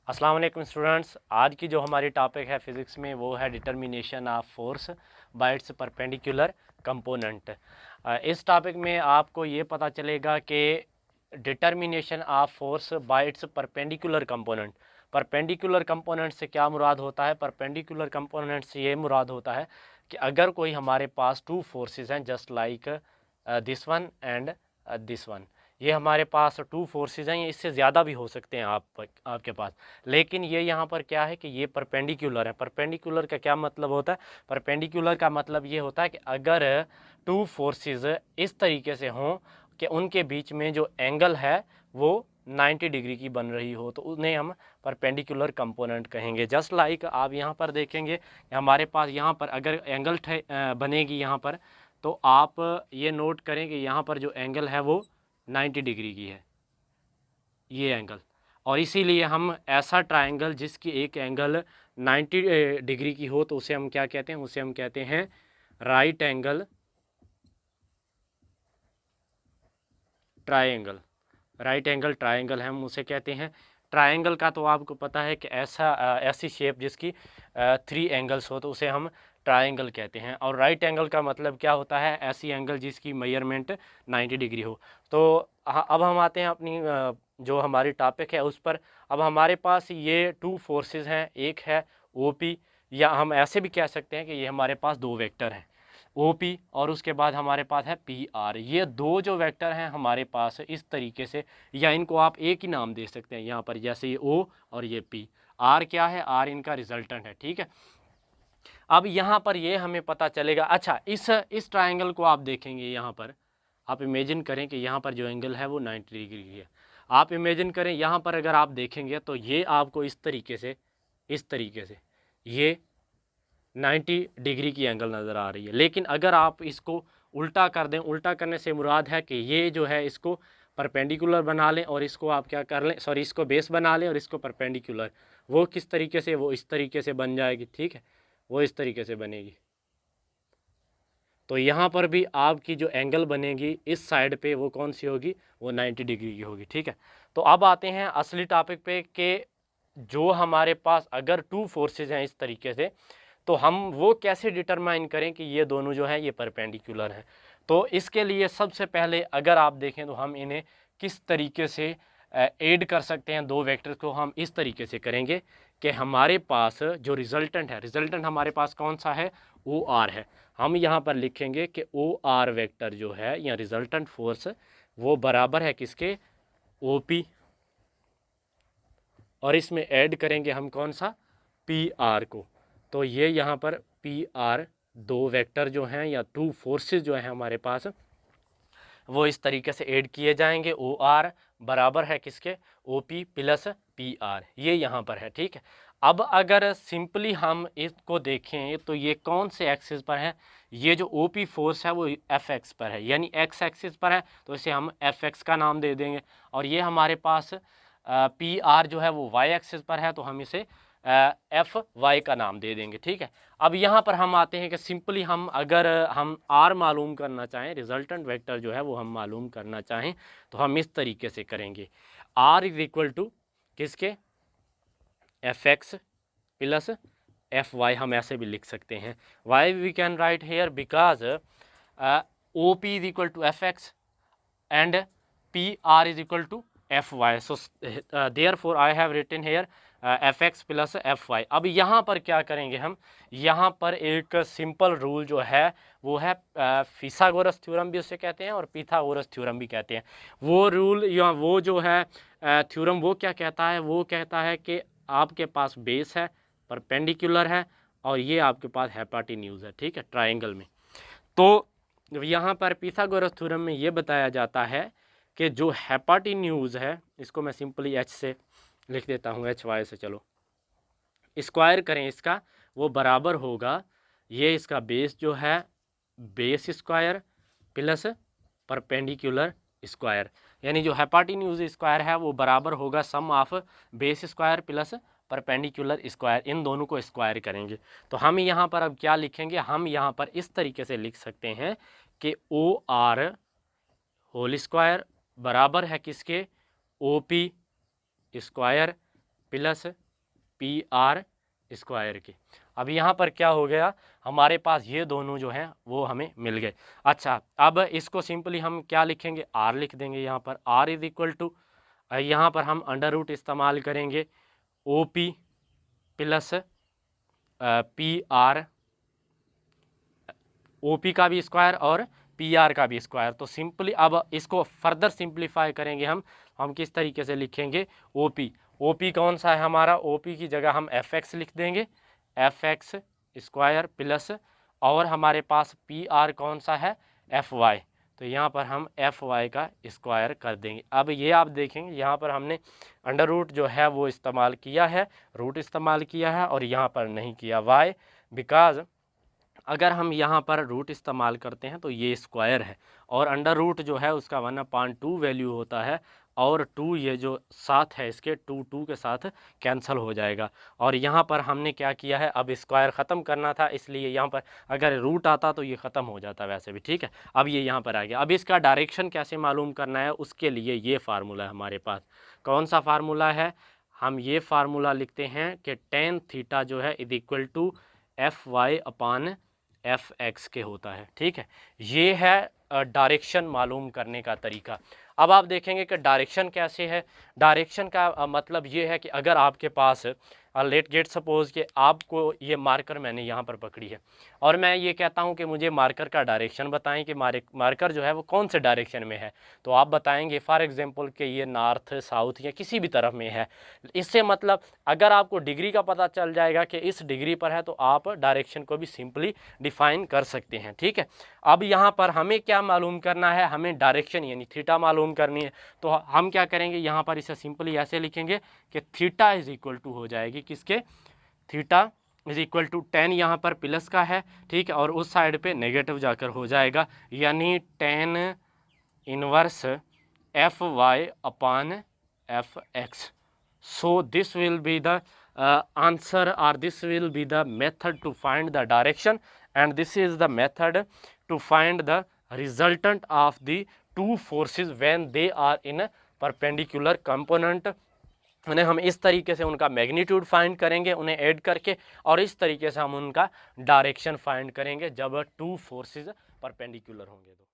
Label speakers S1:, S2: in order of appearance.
S1: अस्सलाम वालेकुम स्टूडेंट्स। आज की जो हमारी टॉपिक है फिज़िक्स में वो है determination of force by it's perpendicular component. इस टॉपिक में आपको ये पता चलेगा कि determination of force by it's perpendicular component. Perpendicular component से क्या मुराद होता है? परपेंडिकुलर कंपोनेंट से ये मुराद होता है कि अगर कोई हमारे पास टू फोर्सेस हैं just like this one and this one, ये हमारे पास टू फोर्सेस हैं, ये इससे ज़्यादा भी हो सकते हैं आपके पास, लेकिन ये यहाँ पर क्या है कि ये परपेंडिकुलर है। परपेंडिकुलर का क्या मतलब होता है? परपेंडिकुलर का मतलब ये होता है कि अगर टू फोर्सेस इस तरीके से हों कि उनके बीच में जो एंगल है वो 90 डिग्री की बन रही हो, तो उन्हें हम परपेंडिकुलर कंपोनेंट कहेंगे। जस्ट लाइक आप यहाँ पर देखेंगे हमारे पास यहाँ पर अगर एंगल बनेगी यहाँ पर, तो आप ये नोट करें कि यहाँ पर जो एंगल है वो 90 डिग्री की है, ये एंगल। और इसीलिए हम ऐसा ट्रायंगल जिसकी एक एंगल 90 डिग्री की हो तो उसे हम क्या कहते हैं? उसे हम कहते हैं right angle triangle. Right angle triangle हम उसे कहते हैं। ट्रायंगल का तो आपको पता है कि ऐसी शेप जिसकी 3 एंगल्स हो तो उसे हम ट्रायंगल कहते हैं। और राइट एंगल का मतलब क्या होता है? ऐसी एंगल जिसकी मेजरमेंट 90 डिग्री हो। तो अब हम आते हैं अपनी जो हमारी टॉपिक है उस पर। अब हमारे पास ये टू फोर्सेस हैं, एक है OP, या हम ऐसे भी कह सकते हैं कि ये हमारे पास दो वेक्टर हैं OP, और उसके बाद हमारे पास है PR। ये दो जो वेक्टर हैं हमारे पास इस तरीके से, या इनको आप एक ही नाम दे सकते हैं यहाँ पर, जैसे ये O और ये P। R क्या है? R इनका रिजल्टेंट है, ठीक है। अब यहाँ पर ये हमें पता चलेगा। अच्छा, इस ट्रायंगल को आप देखेंगे, यहाँ पर आप इमेजिन करें कि यहाँ पर जो एंगल है वो 90 डिग्री की है। आप इमेजिन करें यहाँ पर अगर आप देखेंगे तो ये आपको इस तरीके से ये 90 डिग्री की एंगल नज़र आ रही है। लेकिन अगर आप इसको उल्टा कर दें, उल्टा करने से मुराद है कि ये जो है इसको परपेंडिकुलर बना लें और इसको आप क्या कर लें, सॉरी, इसको बेस बना लें और इसको परपेंडिकुलर। वो किस तरीके से? वो इस तरीके से बन जाएगी, ठीक है, वो इस तरीके से बनेगी। तो यहाँ पर भी आपकी जो एंगल बनेगी इस साइड पे वो कौन सी होगी? वो 90 डिग्री की होगी, ठीक है। तो अब आते हैं असली टॉपिक पे कि जो हमारे पास अगर टू फोर्सेज हैं इस तरीके से, तो हम वो कैसे डिटरमाइन करें कि ये दोनों जो हैं ये परपेंडिकुलर हैं। तो इसके लिए सबसे पहले अगर आप देखें तो हम इन्हें किस तरीके से ऐड कर सकते हैं, दो वेक्टर्स को हम इस तरीके से करेंगे कि हमारे पास जो रिजल्टेंट है, रिजल्टेंट हमारे पास कौन सा है? OR है। हम यहाँ पर लिखेंगे कि OR वेक्टर जो है या रिजल्टेंट फोर्स वो बराबर है किसके? OP, और इसमें ऐड करेंगे हम कौन सा? PR को। तो ये यहाँ पर PR, दो वेक्टर जो हैं या टू फोर्सेस जो हैं हमारे पास, वो इस तरीके से ऐड किए जाएंगे। OR बराबर है किसके? OP प्लस PR, ये यहाँ पर है, ठीक है। अब अगर सिंपली हम इसको देखें तो ये कौन से एक्सिस पर है? ये जो OP फोर्स है वो FX पर है, यानी X एक्सिस पर है, तो इसे हम FX का नाम दे देंगे। और ये हमारे पास PR जो है वो Y एक्सिस पर है, तो हम इसे FY का नाम दे देंगे, ठीक है। अब यहाँ पर हम आते हैं कि सिंपली अगर हम R मालूम करना चाहें, रिजल्टेंट वेक्टर जो है वो हम मालूम करना चाहें, तो हम इस तरीके से करेंगे। R इज इक्वल टू किसके? FX प्लस FY, हम ऐसे भी लिख सकते हैं। Why we can write here? Because OP is equal to FX and PR is equal to FY. So therefore I have written here FX plus FY. अब यहाँ पर क्या करेंगे हम? यहाँ पर एक सिंपल रूल जो है वो है फिथागोरस थ्योरम भी उसे कहते हैं और पिथागोरस थ्योरम भी कहते हैं। वो रूल या वो जो है थ्योरम वो क्या कहता है? वो कहता है कि आपके पास बेस है, परपेंडिकुलर है, और ये आपके पास हाइपोटेन्यूज है, ठीक है, ट्राइंगल में। तो यहाँ पर पिथागोरस थ्योरम में ये बताया जाता है कि जो हाइपोटेन्यूज है, इसको मैं सिंपली H से लिख देता हूँ, HY से, चलो स्क्वायर करें इसका, वो बराबर होगा ये इसका बेस जो है, base square plus perpendicular square, यानी जो हाइपोटेन्यूज स्क्वायर है वो बराबर होगा sum of base square plus perpendicular square. इन दोनों को स्क्वायर करेंगे तो हम यहाँ पर अब क्या लिखेंगे? हम यहाँ पर इस तरीके से लिख सकते हैं कि OR होल स्क्वायर बराबर है किसके? OP square plus P are square की। अब यहाँ पर क्या हो गया, हमारे पास ये दोनों जो हैं वो हमें मिल गए। अच्छा, अब इसको सिंपली हम क्या लिखेंगे, आर लिख देंगे। यहाँ पर आर इज इक्वल टू, यहाँ पर हम अंडर रूट इस्तेमाल करेंगे O P plus P R, O P का भी स्क्वायर और पी आर का भी स्क्वायर। तो सिंपली अब इसको फर्दर सिंप्लीफाई करेंगे हम किस तरीके से लिखेंगे, ओ पी, ओ पी कौन सा है हमारा, ओ पी की जगह हम एफ एक्स लिख देंगे, एफ एक्स स्क्वायर प्लस, और हमारे पास पी आर कौन सा है, एफ वाई। तो यहाँ पर हम एफ वाई का स्क्वायर कर देंगे। अब ये आप देखेंगे यहाँ पर हमने अंडर रूट जो है वो इस्तेमाल किया है, रूट इस्तेमाल किया है, और यहाँ पर नहीं किया। वाई, बिकॉज अगर हम यहाँ पर रूट इस्तेमाल करते हैं तो ये स्क्वायर है, और अंडर रूट जो है उसका 1/2 वैल्यू होता है, और 2 ये जो साथ है इसके 2 के साथ कैंसिल हो जाएगा। और यहाँ पर हमने क्या किया है, अब स्क्वायर ख़त्म करना था, इसलिए यहाँ पर अगर रूट आता तो ये ख़त्म हो जाता वैसे भी, ठीक है। अब ये यहाँ पर आ गया। अब इसका डायरेक्शन कैसे मालूम करना है, उसके लिए ये फार्मूला है हमारे पास। कौन सा फार्मूला है, हम ये फार्मूला लिखते हैं कि tan थीटा जो है is equal to F Y upon F X के होता है, ठीक है। ये है डायरेक्शन मालूम करने का तरीका। अब आप देखेंगे कि डायरेक्शन कैसे है। डायरेक्शन का मतलब ये है कि अगर आपके पास लेट गेट सपोज कि आपको ये मार्कर मैंने यहाँ पर पकड़ी है, और मैं ये कहता हूँ कि मुझे मार्कर का डायरेक्शन बताएं कि मार्कर जो है वो कौन से डायरेक्शन में है, तो आप बताएंगे फॉर एग्जांपल कि ये नॉर्थ साउथ या किसी भी तरफ में है। इससे मतलब अगर आपको डिग्री का पता चल जाएगा कि इस डिग्री पर है, तो आप डायरेक्शन को भी सिंपली डिफाइन कर सकते हैं, ठीक है। अब यहाँ पर हमें क्या मालूम करना है, हमें डायरेक्शन यानी थीटा मालूम करनी है। तो हम क्या करेंगे, यहाँ पर इसे सिंपली ऐसे लिखेंगे कि थीटा इज इक्वल टू हो जाएगी किसके, theta is equal to tan यहाँ पर प्लस का है, ठीक है, और उस साइड पे नेगेटिव जाकर हो जाएगा, यानी tan inverse F Y upon F X. So this will be the answer, or this will be the method to find the direction, and this is the method to find the resultant of the two forces when they are in a perpendicular component। उन्हें हम इस तरीके से उनका magnitude find करेंगे उन्हें add करके, और इस तरीके से हम उनका डायरेक्शन फाइंड करेंगे जब टू फोर्सेस परपेंडिकुलर होंगे तो।